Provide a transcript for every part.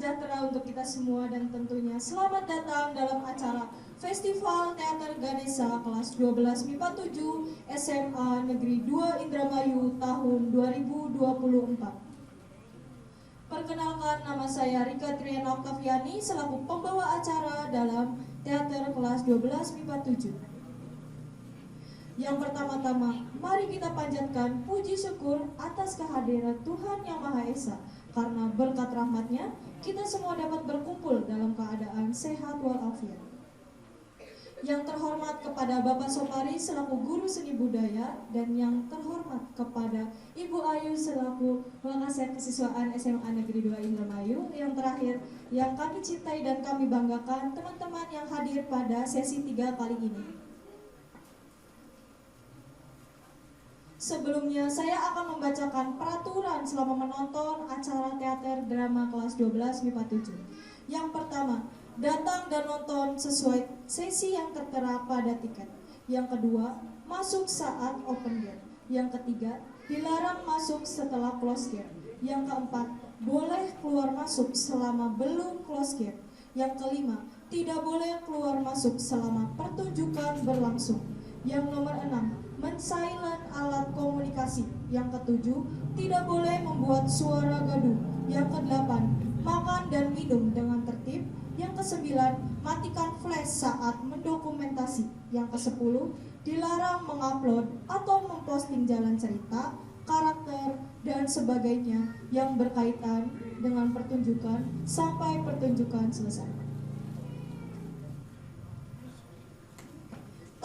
sejahtera untuk kita semua dan tentunya selamat datang dalam acara Festival Teater Ganesha kelas 12 MIPA 7 SMA Negeri 2 Indramayu tahun 2024. Perkenalkan, nama saya Rika Triana Oktaviani selaku pembawa acara dalam Teater kelas 12 MIPA 7. Yang pertama-tama, mari kita panjatkan puji syukur atas kehadiran Tuhan Yang Maha Esa. Karena berkat rahmat-Nya, kita semua dapat berkumpul dalam keadaan sehat walafiat. Yang terhormat kepada Bapak Sopari selaku Guru Seni Budaya, dan yang terhormat kepada Ibu Ayu selaku Wakasek Kesiswaan SMA Negeri 2 Indramayu. Yang terakhir, yang kami cintai dan kami banggakan, teman-teman yang hadir pada sesi 3 kali ini. Sebelumnya, saya akan membacakan peraturan selama menonton acara teater drama kelas 12 MIPA 7. Yang pertama, datang dan nonton sesuai sesi yang tertera pada tiket. Yang kedua, masuk saat open gate. Yang ketiga, dilarang masuk setelah close gate. Yang keempat, boleh keluar masuk selama belum close gate. Yang kelima, tidak boleh keluar masuk selama pertunjukan berlangsung. Yang nomor 6, men-silent alat komunikasi. Yang ketujuh, tidak boleh membuat suara gaduh. Yang kedelapan, makan dan minum dengan tertib. Yang kesembilan, matikan flash saat mendokumentasi. Yang kesepuluh, dilarang mengupload atau memposting jalan cerita, karakter, dan sebagainya yang berkaitan dengan pertunjukan sampai pertunjukan selesai.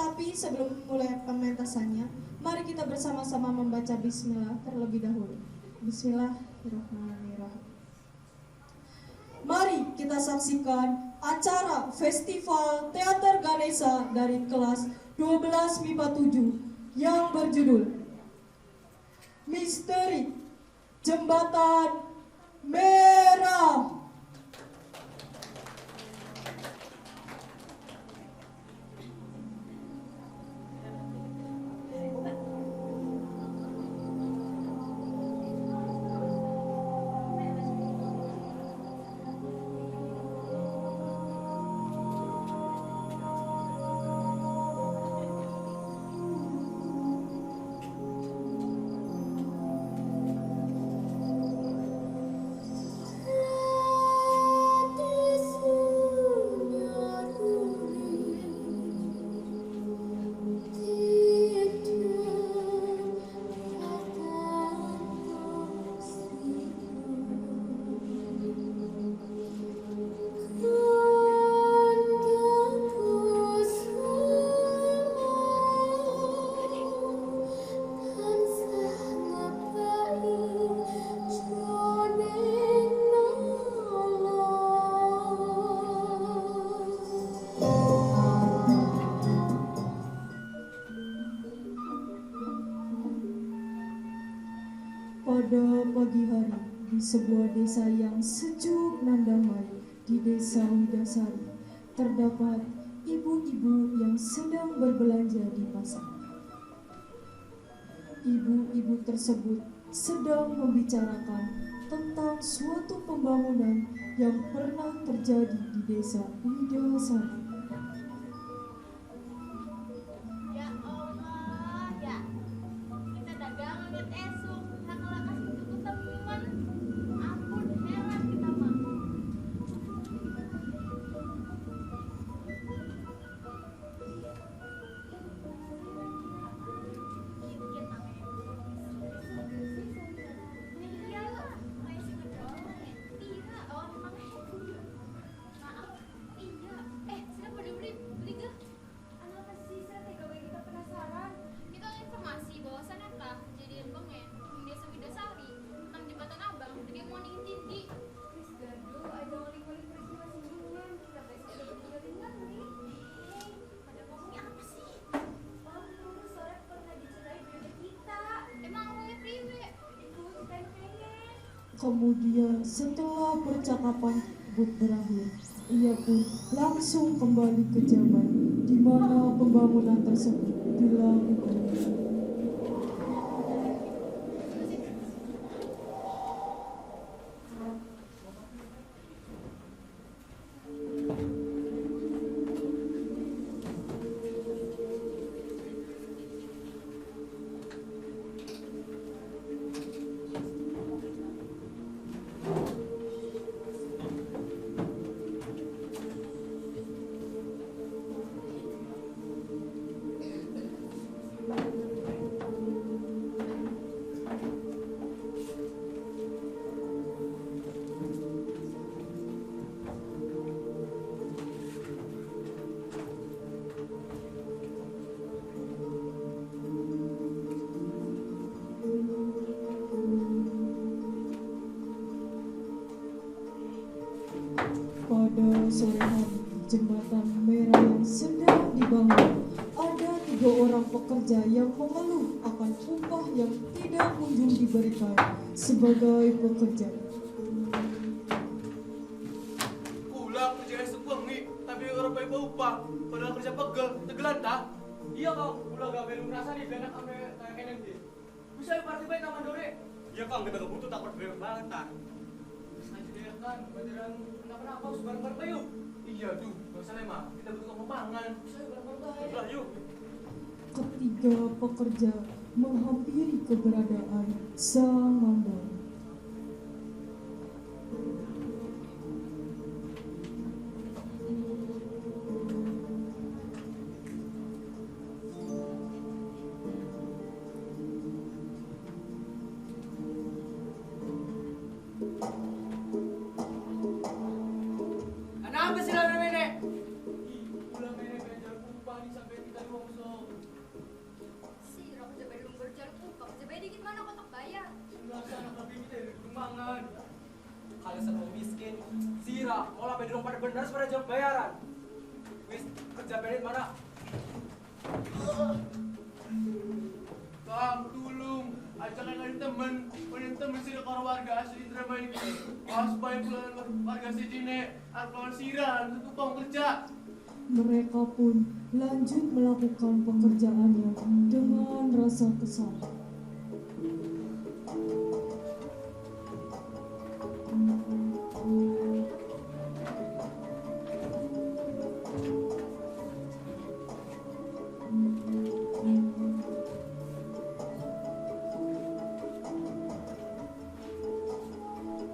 Tapi sebelum mulai pementasannya, mari kita bersama-sama membaca bismillah terlebih dahulu. Bismillahirrahmanirrahim. Mari kita saksikan acara Festival Teater Ganesha dari kelas 12 MIPA 7 yang berjudul Misteri Jembatan Merah. Pada pagi hari, di sebuah desa yang sejuk dan damai, di desa Widasari, terdapat ibu-ibu yang sedang berbelanja di pasar. Ibu-ibu tersebut sedang membicarakan tentang suatu pembangunan yang pernah terjadi di desa Widasari. Kemudian setelah percakapan tersebut berakhir, ia pun langsung kembali ke zaman di mana pembangunan tersebut dilakukan. Pada sore hari, jembatan merah yang sedang dibangun, ada 3 orang pekerja yang mengeluh akan upah yang tidak kunjung diberikan sebagai pekerja. Ulah kerja esok bengi, tapi orang baik upah, padahal kerja pegel, tegelan tak? Iya kau, ulah gak belum rasa nih, benak sampai kayak KNMD. Bisa yuk partai baik taman dore. Iya kang, kita kebutuh tak berbeda banget tak. Sengaja dia kan, bajaran kenapa-napa, harus bareng-bareng baik yuk. Iya tuh, gak usah lemah, kita butuh kembangan. Bisa yuk bareng-bareng baik. Udah yuk. Ketiga pekerja menghampiri keberadaan sang mandor. Kenapa sih lawan nenek? Ulah nenek belajar upah nih sampai kita diwongso. Sira kerja belum berjalan upah, kerja bayar dikit mana kotak bayar. Laksana tapi kita dari kembangan. Kalau sama miskin, sira, olah bedrong pada benar pada jawab bayaran. Wis kerja berit mana? Kang, tulung, ajakan dari temen sih kalau warga asli Indramayu ini. Pas baik warga sini, alkawan sira, untuk pang kerja. Mereka pun lanjut melakukan pekerjaannya dengan rasa kesal.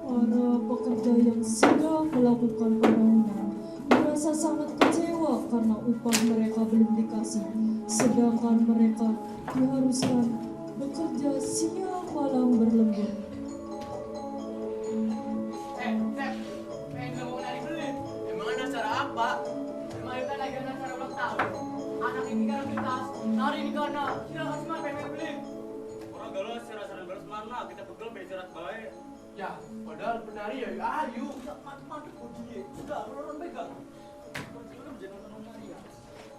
Para pekerja yang sedang melakukan pembangunan merasa sangat kecewa karena upah mereka belum dikasih, sedangkan mereka diharuskan bekerja siang malam berlembur. Sep, pengen mau nari beli. Emang ada acara apa? Emang kita lagi ada acara ulang tahun. Anak ini kan kita, nari ini karena silakan semua pengen beli. Orang galau secara balas mana, kita pegel bercerat baik. Ya, padahal penari ya, ayo, mantap kok dia. Sudah, orang pegang.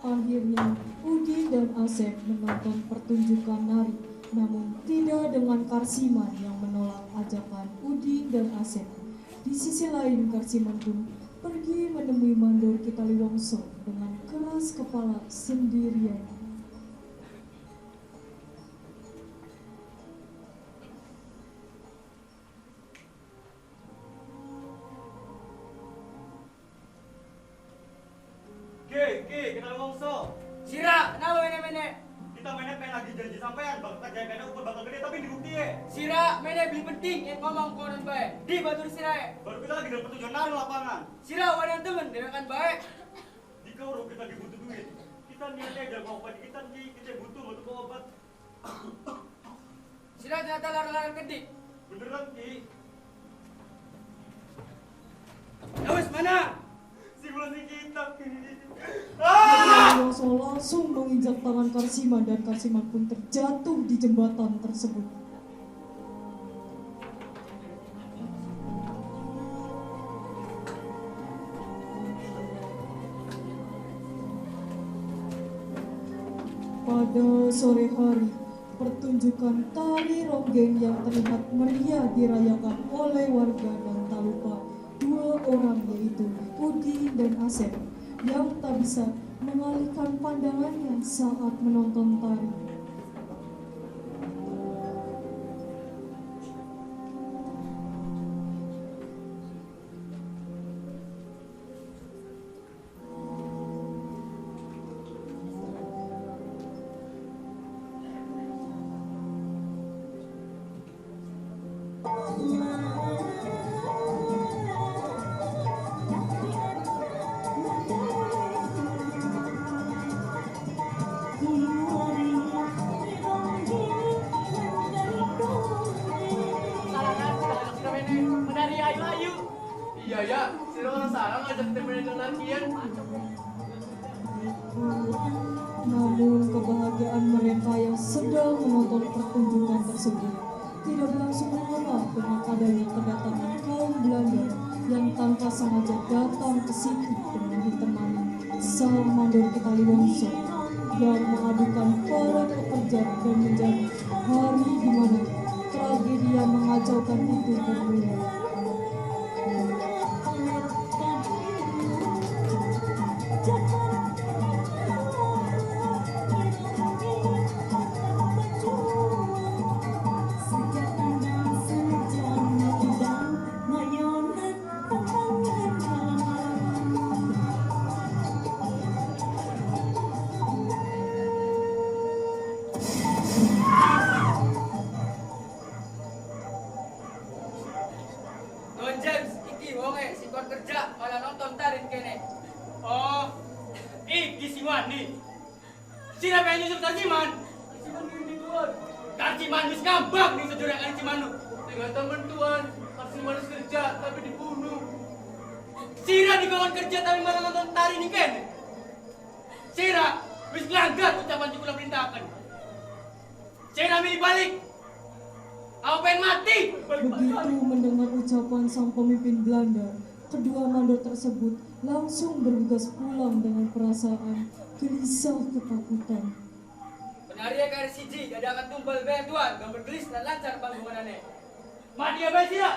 Akhirnya, Udin dan Asep menonton pertunjukan nari, namun tidak dengan Karsiman yang menolak ajakan Udin dan Asep. Di sisi lain, Karsiman pun pergi menemui Mandor Kitaliwongso dengan keras kepala sendirian. Kita ngomong. Sira, kenapa mene-mene? Kita mainnya pengen lagi janji sampean, bakal kerja kayaknya upah bakal gede tapi dibukti ya. Sira, mene beli penting, yang ngomong konon baik. Di batur sira. Baru kita lagi dapat tujuan nari lapangan. Sira, wadah temen, dengan baik. Di kau kita lagi butuh duit. Kita niatnya jago obat kita butuh obat. Sira ternyata larang-larang kedik. Beneran Ki. Ya wis mana? Simulasi kita Ki. Kitaliwongso langsung menginjak tangan Karsiman dan Karsiman pun terjatuh di jembatan tersebut. Pada sore hari, pertunjukan tari ronggeng yang terlihat meriah dirayakan oleh warga dan tak lupa 2 orang yaitu Udin dan Asep yang tak bisa mengalihkan pandangannya saat menonton tari. Menari ayu-ayu. Iya ya, sira orang salah ngajak temen yang lakian. Namun kebahagiaan mereka yang sedang menonton pertunjukan tersebut tidak berlangsung lama dengan adanya kedatangan kaum Belanda yang tanpa mereka sengaja datang ke situ dengan ditemani sang mandor Kitaliwongso yang mengadukan para pekerja dan menjadi hari di mana tragedi yang mengacaukan itu bermula. Don James, iki wonge sikon kerja malah nonton tarin kene. Oh, iki si Wani. Sira pengen nyusul Tarjiman. Tarjiman ini tuan. Tarjiman wis ngambak nih sejorekan Cimanu. Dengan temen tuan, Tarjiman harus kerja tapi dibunuh. Sira dikawon kerja tapi malah nonton tarin ini kene. Sira wis nglanggar ucapan cikula perintahkan. Sira milih balik. Aku pengen mati. Begitu mendengar ucapan sang pemimpin Belanda, kedua mandor tersebut langsung bergegas pulang dengan perasaan gelisah ketakutan. Penari kari siji dadakan tumpal bayar tuan, gambar gelis dan lancar panggunganane. Mati ya bayi sila,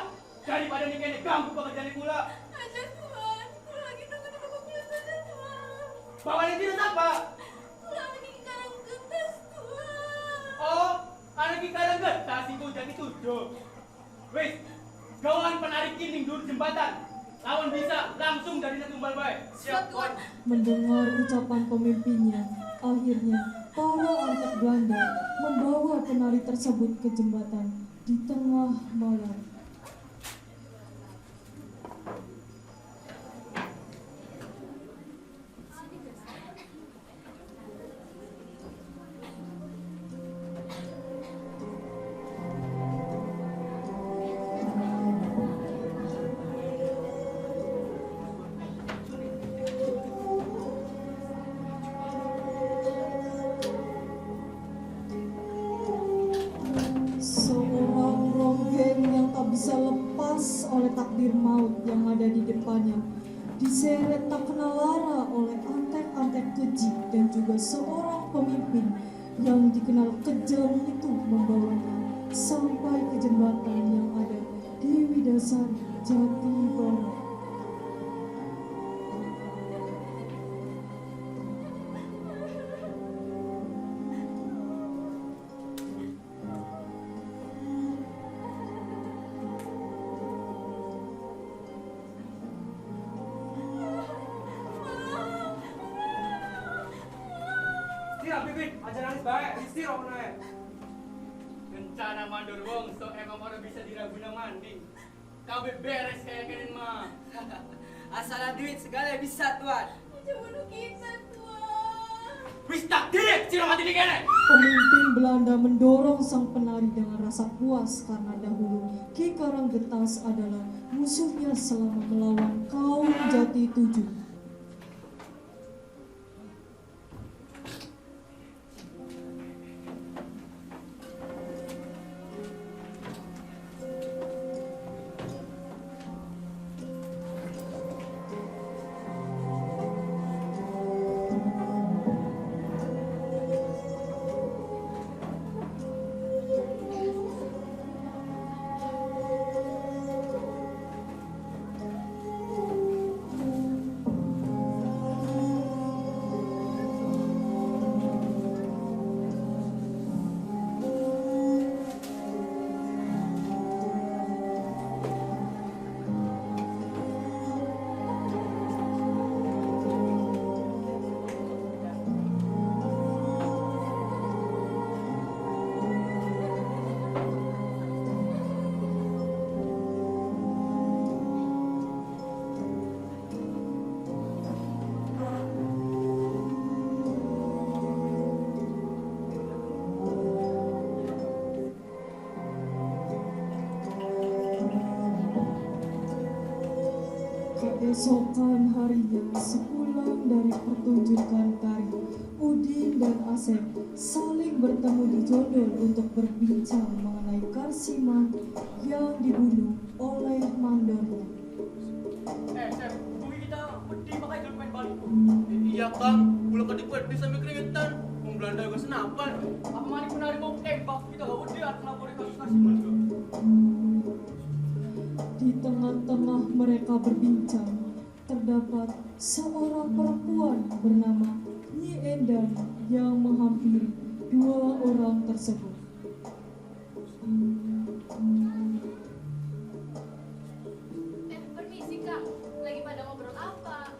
daripada nih kene ganggu pekerjaan pula. Aja tuan, pulang lagi takut pulang saja tuan. Bawa ini tidak apa? Pulang lagi sekarang getas tuan. Oh, anak kita ada getas itu jadi tujuh. Wis, gawan penarik kining dulu jembatan. Lawan bisa langsung dari tumbal bayi. Siap tuan. Mendengar ucapan pemimpinnya, akhirnya para angkat Belanda membawa penari tersebut ke jembatan di tengah malam. Seorang rombeng yang tak bisa lepas oleh takdir maut yang ada di depannya, diseret tak kenal lara oleh antek-antek keji dan juga seorang pemimpin yang dikenal kejam itu membawanya sampai ke jembatan yang ada di Widasari, Jati Barat. Sira pipit, aja nangis baik, istirahat menaik. Rencana mandor wongso emang orang bisa diraguna manding. Kabeh beres kayak kenen mah. Asal duit segala bisa tuan. Aja bunuh kita tuan. Wis tak direk, sira mati di kene. Pemimpin Belanda mendorong sang penari dengan rasa puas karena dahulu Ki Karanggetas adalah musuhnya selama melawan kaum Jati Tujuh. Keesokan harinya, sepulang dari pertunjukan tari, Udin dan Asep saling bertemu di Jodol untuk berbincang mengenai Karsiman yang dibunuh oleh mandornya. Chef, bumi kita pedih makanya jangan main balik. Iya Kang, pulau ke di sampai keringetan. Mau Belanda juga senapan. Apa mani penari mau tembak kita gak udah kenapa di kasus kasiman juga. Di tengah-tengah mereka berbincang, terdapat seorang perempuan bernama Nyi Endang yang menghampiri dua orang tersebut. Permisi Kang, lagi pada ngobrol apa?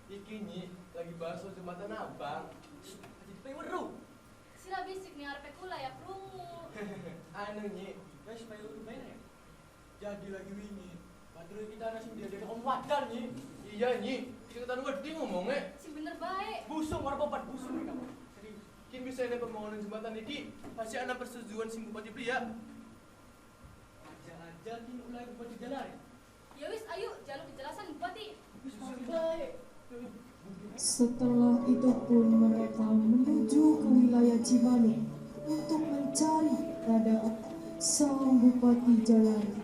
Iki Nyi, lagi bahas soal jembatan abang. Jadi pengen weru. Sila bisik nih arep kula ya krungu. Anu Nyi, Guys, main lu main ya. Jadi lagi wingi. Padahal kita nasi dia jadi om wajar nih. iya Nyi, kita kan wedi ngomongnya. Si bener baik. Busung warna babat busung nih kamu. Jadi Kin bisa ada pembangunan jembatan iki, pasti ada persetujuan si Bupati Pria. aja nih mulai buat jalan. Ya wis ayo jalur kejelasan Bupati. Wis masih baik. Setelah itu pun mereka menuju ke wilayah Cimanuk untuk mencari keadaan sang Bupati Jalari.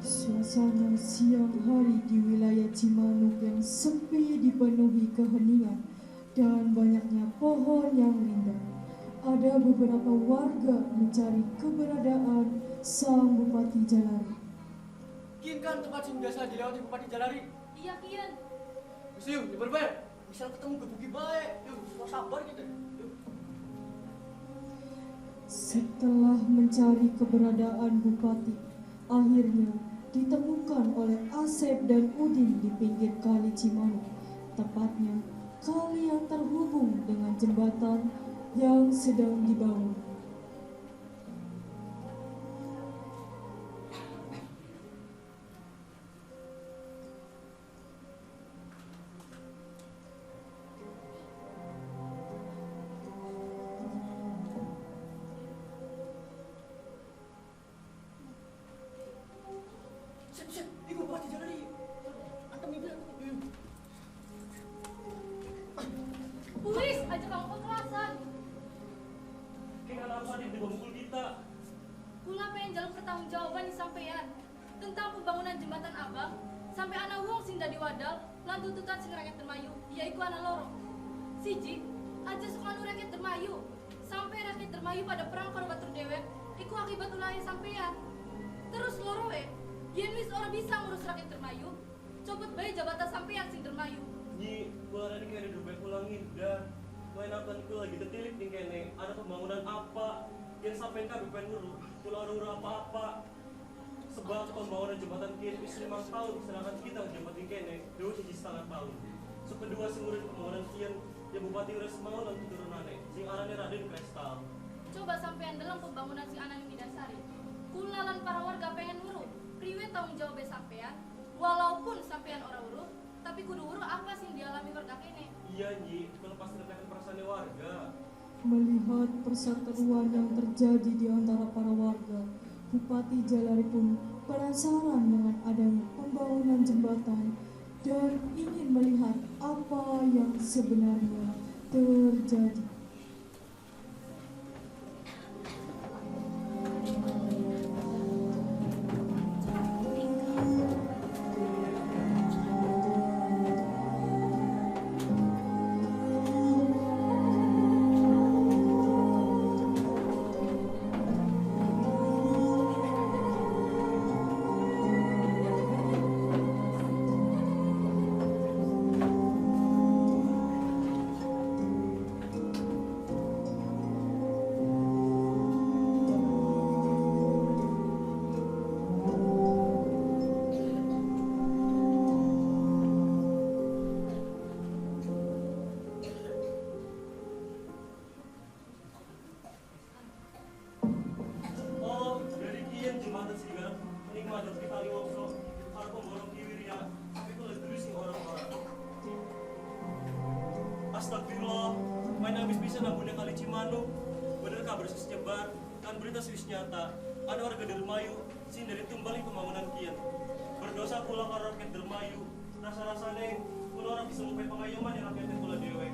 Suasana siang hari di wilayah Cimanuk yang sepi dipenuhi keheningan dan banyaknya pohon yang rindang. Ada beberapa warga mencari keberadaan sang Bupati Jalari. Kian kan tempat yang biasa dilewati Bupati Jalari. Iya Kian. Mesti yuk, diperbaik. Misal ketemu gebuki baik. Yuk, susah sabar gitu. Yuk. Setelah mencari keberadaan Bupati, akhirnya ditemukan oleh Asep dan Udin di pinggir kali Cimanuk, tepatnya kali yang terhubung dengan jembatan yang sedang dibangun. Siap, ini Bupati Jalari. Antum ibu. Wis aja kamu kekerasan. Kita apa nih di bangkul kita? Kula pengen jalur pertanggungjawaban di sampean tentang pembangunan jembatan Abang sampai anak wong sing dadi wadal lan tuntutan sing rakyat Dermayu yaiku anak loro. Siji, aja sukan rakyat Dermayu sampai rakyat Dermayu pada perang karo batur dewek iku akibat ulahnya sampean. Terus loro yen wis ora bisa ngurus rakyat Dermayu, copot bae jabatan sampean sing Dermayu. Nyi, gua ini kayak udah ulangin dan main akan ku lagi detilik nih kene ada pembangunan apa yang sampai kan bukan uru pulau uru apa-apa sebab pembangunan jembatan kini wis 5 tahun sedangkan kita jembatan kene dulu 1,5 tahun kedua sing urus pembangunan kian ya bupati urus mau lan turunane sing arane Raden Kristal. Coba sampean dalam pembangunan si Anani Midasari. Kula lan para warga pengen urus. Priwe tanggung jawab sampean walaupun sampean ora urus tapi kudu urus apa sih yang dialami warga kene. Iya Nyi, kalau pasti terkait perasaan warga. Melihat perseteruan yang terjadi di antara para warga, Bupati Jalari pun penasaran dengan adanya pembangunan jembatan dan ingin melihat apa yang sebenarnya terjadi. bisa nambunnya kali Cimanuk. Bener kabar sus nyebar, kan berita sus nyata. Ada warga Dermayu, sing dari tumbali pembangunan kian. Berdosa pula karo rakyat Dermayu. Rasa-rasane kula ora bisa ngupai pengayoman yang rakyatnya kula dewe.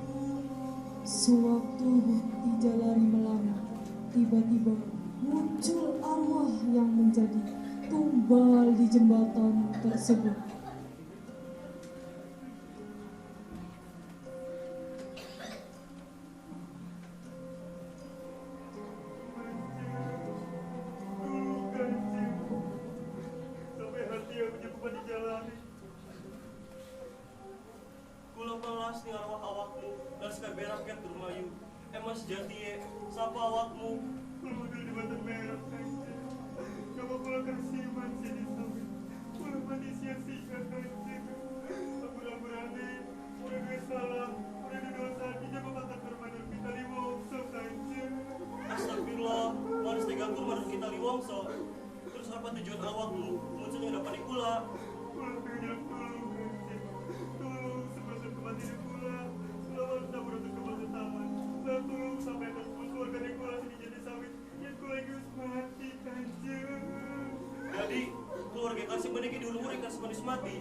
Sewaktu Bupati Jalari melangkah, tiba-tiba muncul arwah yang menjadi tumbal di jembatan tersebut. Sampai hati yang menyebukan di jalan. Kula pelas nih arwah awakmu dan sekabeh rakyat Dermayu. Emang sejati ye, sapa awakmu? Kula udah di batu merah kanjeng. Coba kula kersiman sini sampai. Kula mati sia-sia kanjeng. Ampun-ampunane, udah dua salah, udah dua dosa, dia memangkat bermanur kita liwongso kanjeng. Astagfirullah, manis tegangku manur kita liwongso. Terus apa tujuan awakmu munculnya dapat di kula? Kula pengen tolong kanjeng. Tolong sebesar kematian kula. Lawan tabur untuk kematian taman. Dan tolong sampai atas keluarga di kula sini jadi sawit. Yang kula ingin mati kanjeng. Jadi keluarga kasih meniki dulu murid kasih manis mati.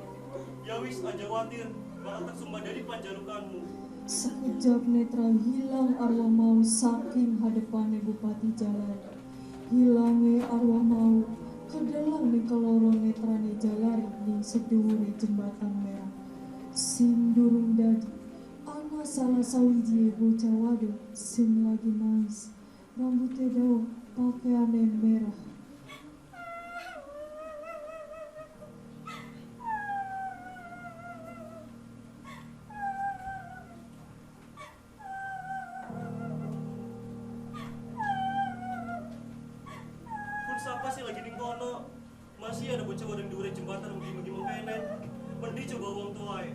Ya wis aja khawatir bakal tersumbat dari panjalukanmu. Sekejap netral hilang arwah mau saking hadapannya Bupati Jalari. Hilangnya arwah mau kedalang nih keloro netrane Jalari di sedure jembatan merah. Sing durung dadi ana salah sawiji bocah wadon sing lagi nangis. Rambutnya dawa, pakaiannya merah. Siapa sih lagi di kono? Masih ada bocah wadon dure jembatan menggi-menggi mengkene. Mendi coba wong tuae.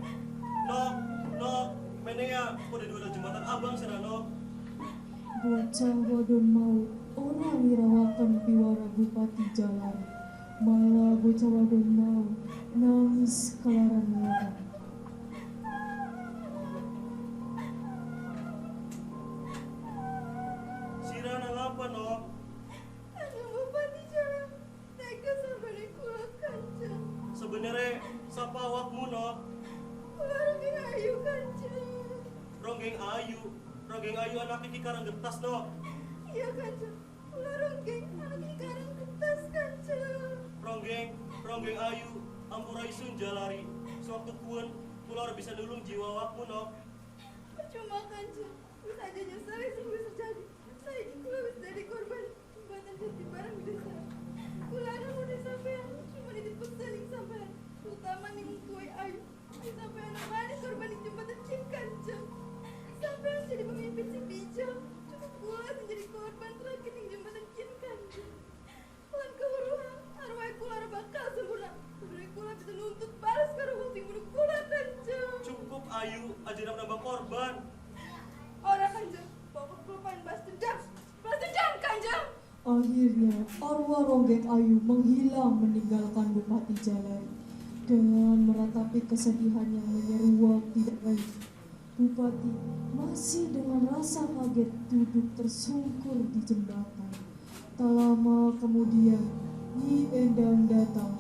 Nok, mene ya udah dua jembatan abang sih nok. Bocah wadon mau orang wirawakan piwara Bupati Jalari. Malah bocah wadon mau nangis kelaran-laran. Sirana ngapa nok? Sebenarnya sapa awakmu nok? Ronggeng Ayu anak iki karang getas nok. Iya kanjeng, ulah ronggeng, anak ini karang kertas kanjeng. Ronggeng Ayu, ampurai sun Jalari. Sewaktu kuan, kula ora bisa nulung jiwa awakmu nok. Percuma kanjeng, wis aja nyesal sebelum terjadi. Saya ini kula wis jadi korban jembatan jadi barang di desa. Kula ada udah sampean, cuma dipeseling sampean. Terutama nih kue Ayu, sampean manis korban di jembatan Cing kanjeng. Sampean jadi pemimpin si bijak. Cukup kula menjadi korban terakhir di jembatan Cing kanjeng. Lan keuruhan, arwah kula bakal sempurna. Sebenarnya kula bisa nuntut balas karo wong sing bunuh kula kanjeng. Cukup Ayu, aja nambah korban. Ora kanjeng, bapak kula pengen balas dendam kanjeng. Akhirnya arwah Ronggeng Ayu menghilang meninggalkan Bupati Jalari. Dengan meratapi kesedihan yang menyeruak tidak baik, Bupati masih dengan rasa kaget duduk tersungkur di jembatan. Tak lama kemudian, Nyi Endang datang.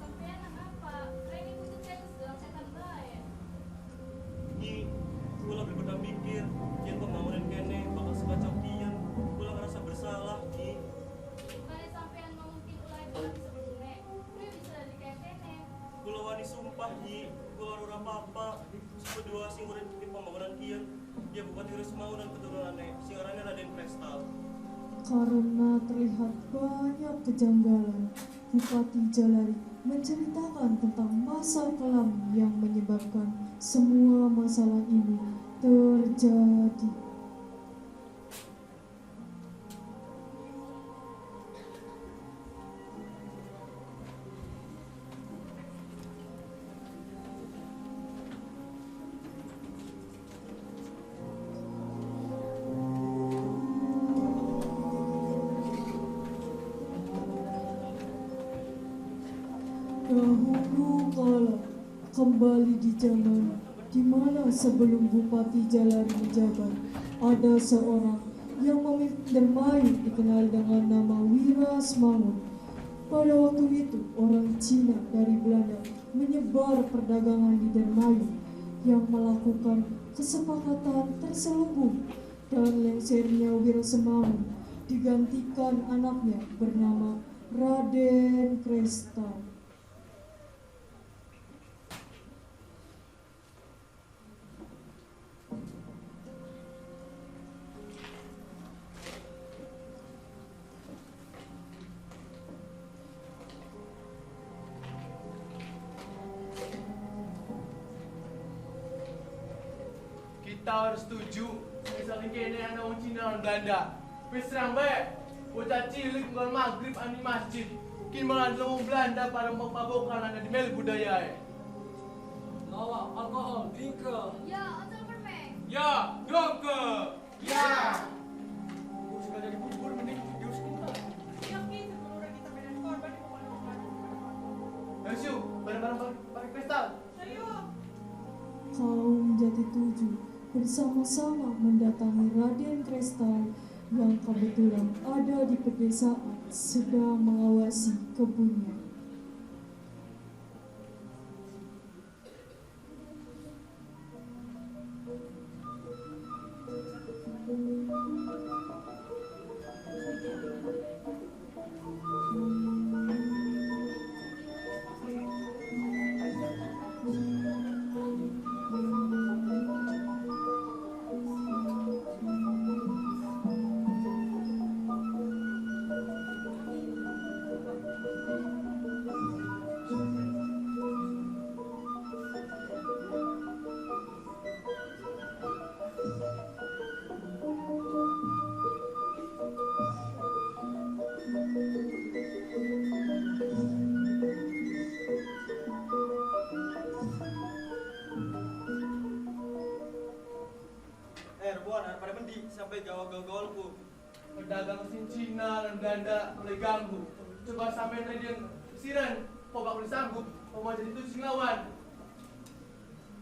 Sampean apa? Rene kutut saya sedang setan bae. Nyi, kula berbeda mikir, yen pembangunan kene bakal sekacau kian. Kula ngerasa bersalah, Nyi. Mane sampean mau mungkin ulah kula bisa bergune. Kue bisa dari kayak kene. Kula wani sumpah, Nyi. Kula ora apa-apa. Sepedua sing urip di pembangunan kian. Ya Bupati Uris mau dan keturunannya, sing arannya Raden Prestal. Karena terlihat banyak kejanggalan, Bupati Jalari menceritakan tentang masa kelam yang menyebabkan semua masalah ini terjadi. Dahulu kala, kembali di zaman di mana sebelum Bupati Jalari menjabat, ada seorang yang memimpin Dermayu dikenal dengan nama Wirasmangun. Pada waktu itu, orang Cina dari Belanda menyebar perdagangan di Dermayu yang melakukan kesepakatan terselubung, dan lengsernya Wirasmangun digantikan anaknya bernama Raden Krestal. Kita harus setuju. Misalnya kene anak orang Cina dan Belanda. Wis serang bae. Bocah cilik nggon maghrib ani masjid. Kin malah orang Belanda pada mabok-mabokan ada di mel budaya. Lawa, alkohol, drinker. Ya, atau permen. Ya, dongke. Ya. Bus gak jadi bubur, mending jus kita. Yusuf, bareng-bareng pakai kristal. Kaum Jati Tujuh bersama-sama mendatangi Raden Krestal yang kebetulan ada di pedesaan sedang mengawasi kebunnya. Rebuan, pada mendi sampai gaul-gaulku. Pedagang mesin Cina dan Belanda mulai ganggu. Coba sampai trading siren, kok gak boleh sanggup. Kok mau jadi itu lawan.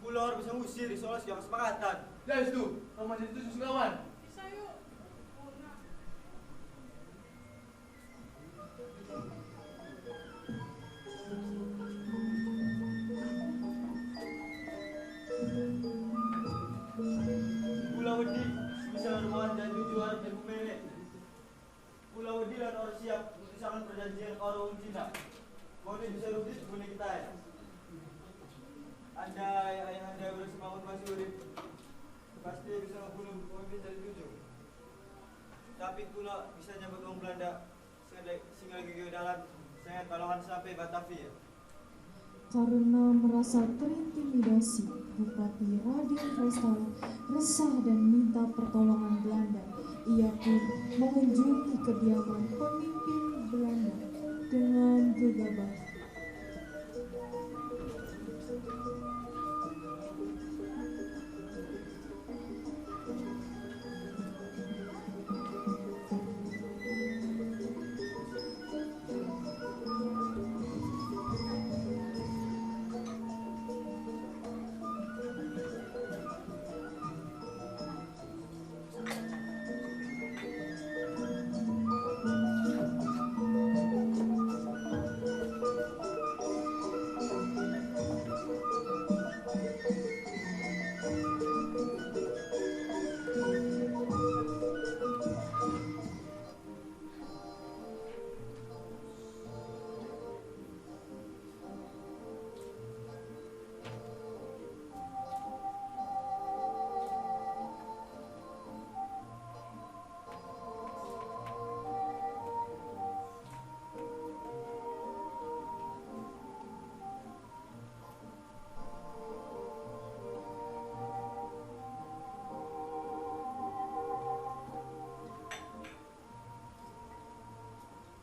Pulau harus bisa ngusir, soalnya sudah kesepakatan. Ya itu, kok mau jadi itu lawan. Pulau Wedi bisa rumahan dan tujuan dan bumene. Pulau Wedi dan orang siap mengisahkan perjanjian orang Cina. Kau ini bisa rugi punya kita ya. Anda ayah anda bersemangat masih urip. Pasti bisa membunuh pemimpin dari tujuh. Tapi pula bisa nyambut orang Belanda. Sehingga lagi dalam sangat balawan sampai Batavia. Karena merasa terintimidasi, Bupati Raden Krestal resah dan minta pertolongan Belanda. Ia pun mengunjungi kediaman pemimpin Belanda dengan gegabah.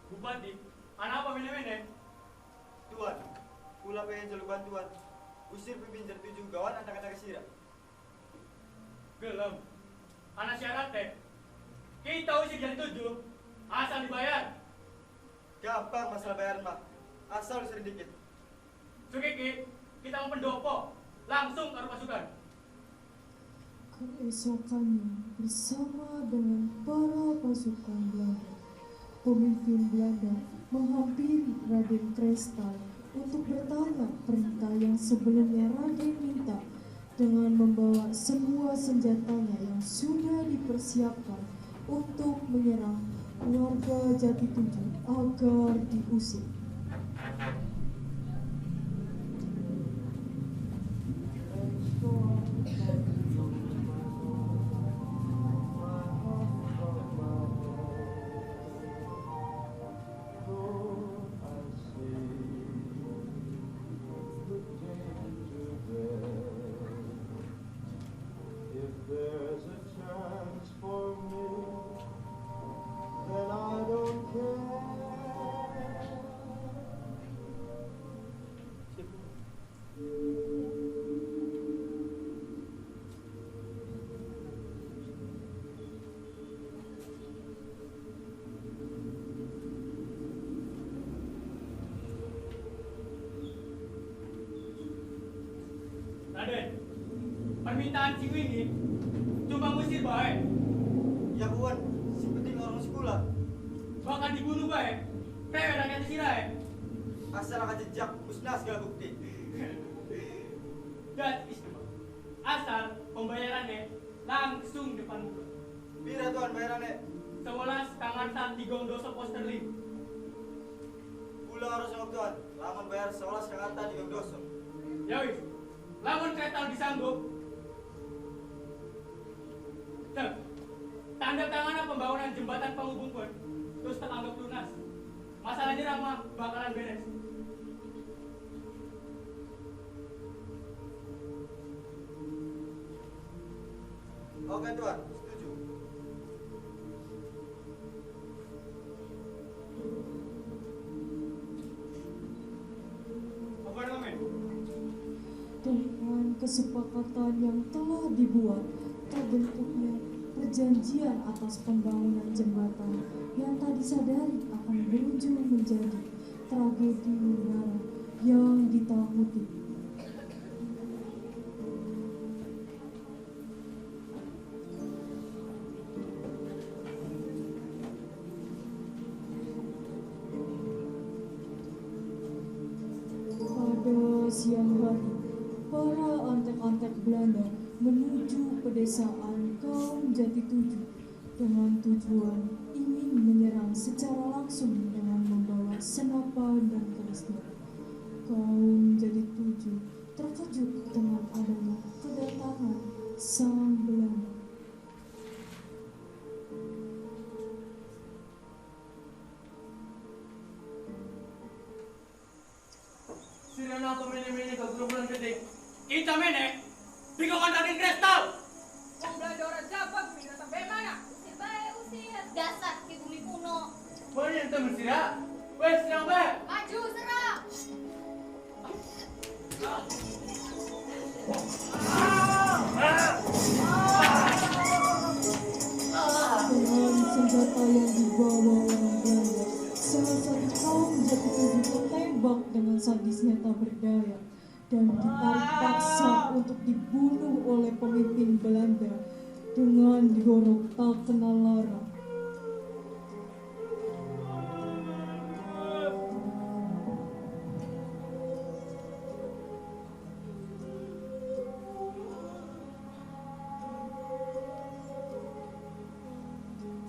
Bupati, anak apa mene-mene? Tuan, pula pengen jalur bantuan. Usir pemimpin dari tujuh gawan anak-anak kesira. Gelem. Anak syarat teh. Kita usir jadi 7, asal dibayar. Gampang masalah bayaran mah. Asal usir dikit. Sukiki, kita mau pendopo. Langsung ke pasukan. Keesokannya, bersama dengan para pasukan Belanda, pemimpin Belanda menghampiri Raden Krestal untuk bertanya perintah yang sebelumnya Raden minta dengan membawa semua senjatanya yang sudah dipersiapkan untuk menyerang warga Jati Tujuh agar diusir. If there's a chance for me, then I don't care. Raden, permintaan si ini cuma ngusir baik, Ya buan, si penting orang sekolah. bahkan dibunuh baik. Prewe rakyat sirai. Asal akan jejak, musnah segala bukti. Dan istimewa. Asal pembayarannya langsung depan muka. Bira tuan bayarannya. 11 tangan digong dosa posterling. Pula harus ngop tuan. Laman bayar 11 Jakarta di Gang Doso. Ya wis, lamun kretal disanggup. Cek, tanda tangan pembangunan jembatan penghubung pun terus teranggap lunas. Masalahnya ramah bakalan beres. Oke tuan, setuju. Apa namanya? Dengan kesepakatan yang telah dibuat, terbentuknya perjanjian atas pembangunan jembatan yang tak disadari akan berujung menjadi tragedi negara yang ditakuti. Pada siang hari, para antek-antek Belanda menuju pedesaan kaum Jati Tujuh dengan tujuan ingin menyerang secara langsung dengan membawa senapan dan kerisnya. Kaum Jati Tujuh terkejut dengan adanya kedatangan sang Belanda. Sirena ako mene-mene kagulubulan ketik. Kita menek di Raden Krestal. Wong Belanda orang Jabang, pindah sampai mana? Usir bae, usir. Dasar di bumi kuno. Mana yang temen sira? Wes, serang bae. Maju, serang. Dengan senjata yang dibawa orang Belanda, salah satu kaum Jati Tujuh tertembak dengan sadisnya tak berdaya dan ditarik paksa untuk dibunuh oleh pemimpin Belanda dengan digorok tak kenal lara.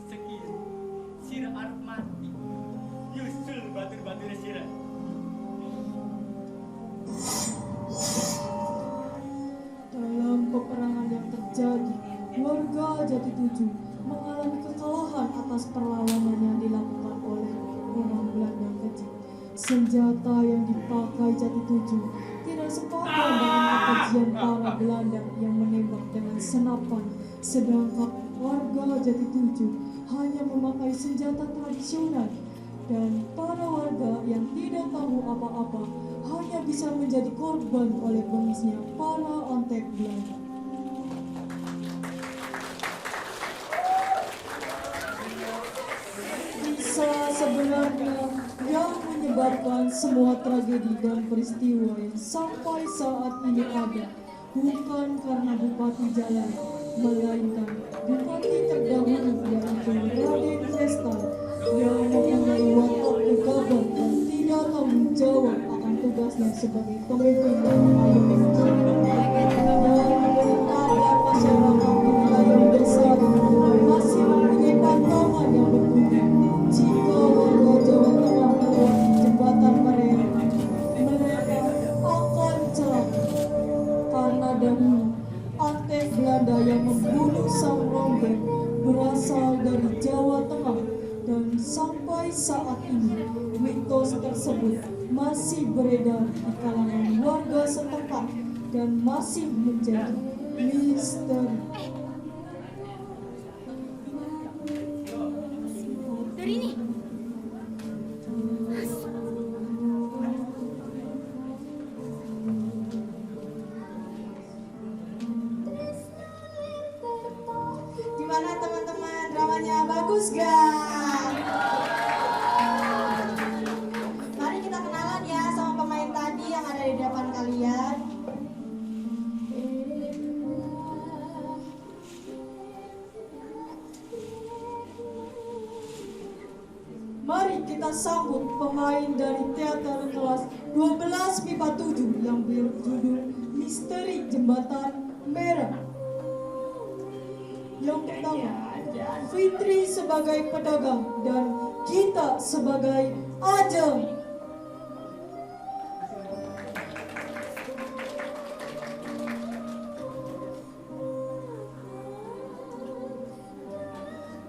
Sekian, sira arep mati. Nyusul batur-batur sira. Dalam peperangan yang terjadi, warga Jati Tujuh mengalami kekalahan atas perlawanan yang dilakukan oleh orang Belanda kecil. Senjata yang dipakai Jati Tujuh tidak sepadan dengan kekejian para Belanda yang menembak dengan senapan, sedangkan warga Jati Tujuh hanya memakai senjata tradisional dan para warga yang tidak tahu apa-apa hanya bisa menjadi korban oleh bengisnya para antek Belanda. Kisah sebenarnya yang menyebabkan menggambarkan semua tragedi dan peristiwa yang sampai saat ini ada, bukan karena Bupati Jalani, melainkan Bupati terdahulu yaitu Raden Trestan yang mempunyai watak gegabah dan tidak tanggung jawab akan tugasnya sebagai pemimpin dan mengayomi masyarakat. Dan pemerintah dan masyarakat di wilayah desa masih mempunyai pantangan yang berbeda. Jika warga Jawa Tengah melewati jembatan mereka akan celaka. Karena dahulu antek Belanda yang membunuh sang Rombeng berasal dari Jawa Tengah, dan sampai saat ini mitos tersebut masih beredar di kalangan warga setempat dan masih menjadi misteri. Dari ini. Gimana teman-teman, dramanya bagus gak? Mari kita kenalan ya sama pemain tadi yang ada di depan kalian. Mari kita sambut pemain dari teater kelas 12 MIPA 7 yang berjudul Misteri Jembatan Merah. Yang pertama, Fitri sebagai pedagang dan Gita sebagai Ajeng.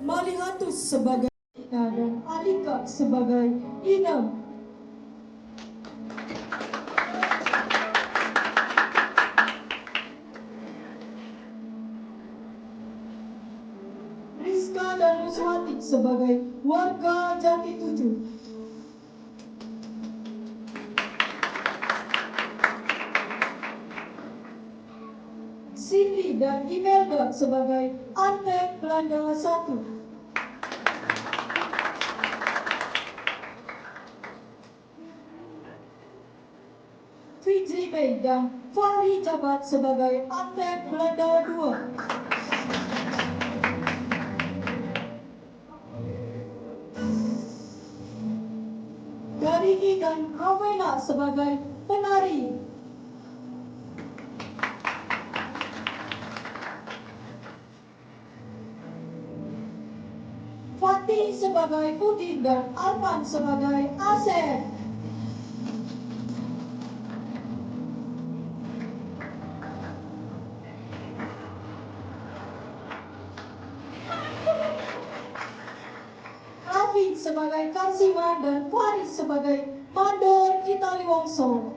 Malihatus sebagai Ina dan Alika sebagai Ina. Rizka dan Nuswati sebagai warga Jati 7. Cindy dan Imelda sebagai antek Belanda 1. Fitri Bey dan Fahri Jabat sebagai antek Belanda 2. Garini dan Rovena sebagai penari. Fatih sebagai Udin dan Arman sebagai Asep. Raffi sebagai Karsiman dan Faris sebagai Mandor Kitaliwongso.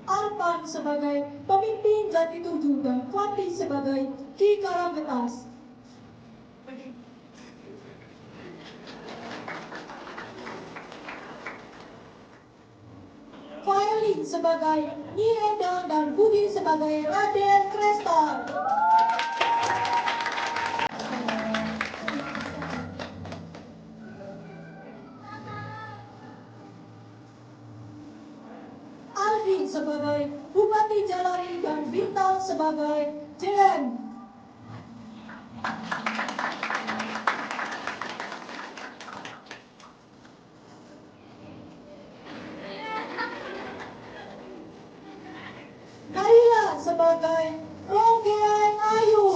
Arman sebagai pemimpin Jati 7 dan Fatih sebagai Ki Karanggetas. Faeli sebagai Nyi Endang dan Budi sebagai Raden Krestal. Alvin sebagai Bupati Jalari dan Bintang sebagai Jen. Naila sebagai Ronggean Ayu.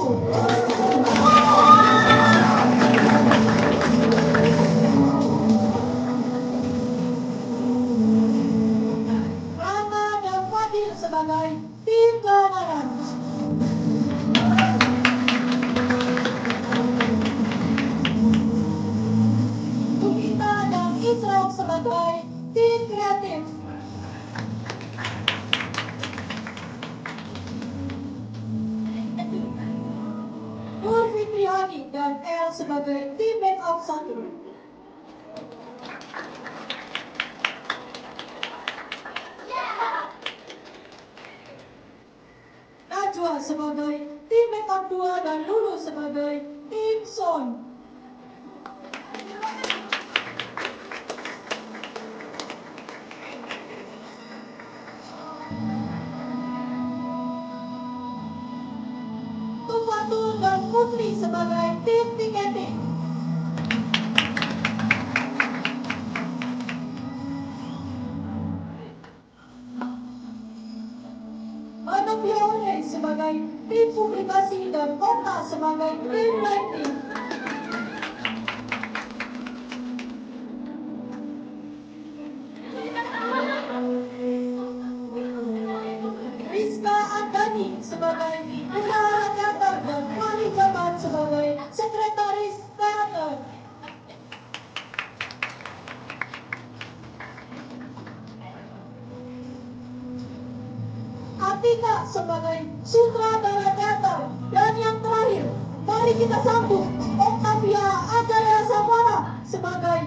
Rama dan Fadil sebagai tim keamanan. Tukita dan Israel sebagai tim kreatif. Nur Fitriani dan El sebagai tim backup 1. Najwa sebagai tim backup 2 dan Lulu sebagai tim Son. Tufatul dan Putri sebagai tim tiketing. Anopione sebagai tim publikasi dan Kota sebagai tim writing. Rizka Andani sebagai bendahara teater dan Wali Jabat sebagai sekretaris teater. Atika sebagai sutradara teater. Dan yang terakhir, mari kita sambut Octavia Ajaya Samara sebagai